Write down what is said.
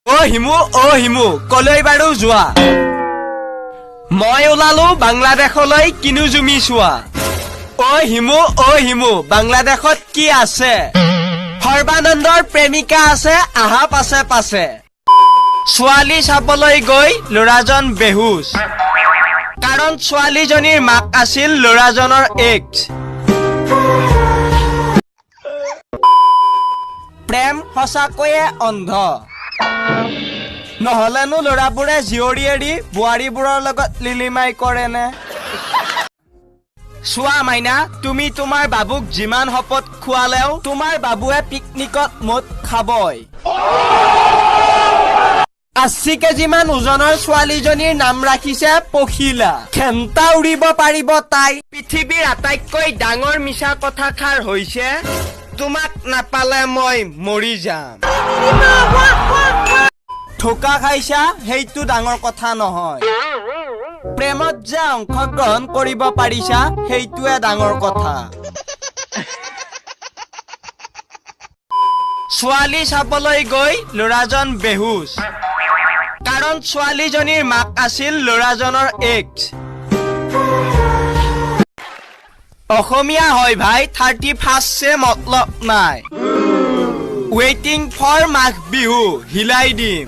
অ হিমু কলৈ বাৰু যোৱা মই ওলালো বাংলাদেশলৈ কিনো জুমি চোৱা অ হিমু বাংলাদেশত কি আছে সৰ্বানন্দৰ প্ৰেমিকা আছে আহা পাছে পাছে ছোৱালী চাবলৈ গৈ ল'ৰাজন বেহুচ কাৰণ ছোৱালীজনীৰ মাক আছিল ল'ৰাজনৰ এক্স প্ৰেম সঁচাকৈয়ে অন্ধ নহলেনো ল'ৰাবোৰে জীয়ৰী এৰি বোৱাৰীবোৰৰ লগত লিলিমাই কৰেনে চোৱা মাইনা তুমি তোমাৰ বাবুক যিমান শপত খুৱালেও তোমাৰ বাবুৱে পিকনিকত মদ খাবই 80 কেজিমান ওজনৰ ছোৱালীজনীৰ নাম ৰাখিছে পখিলা খেন্তা উৰিব পাৰিব তাই পৃথিৱীৰ আটাইতকৈ ডাঙৰ মিছা কথাষাৰ হৈছে তোমাক নাপালে মই মৰি যাম ঠোকা খাইছা সেইটো ডাঙৰ কথা নহয় প্ৰেমত যে অংশগ্ৰহণ কৰিব পাৰিছা সেইটোৱে ডাঙৰ কথা ছোৱালী চাবলৈ গৈ ল'ৰাজন বেহুচ কাৰণ ছোৱালীজনীৰ মাক আছিল ল'ৰাজনৰ এক্স অসমীয়া হয় ভাই 31 से मतलब নাই ৱেইটিং ফৰ মাঘ বিহু হিলাই দিম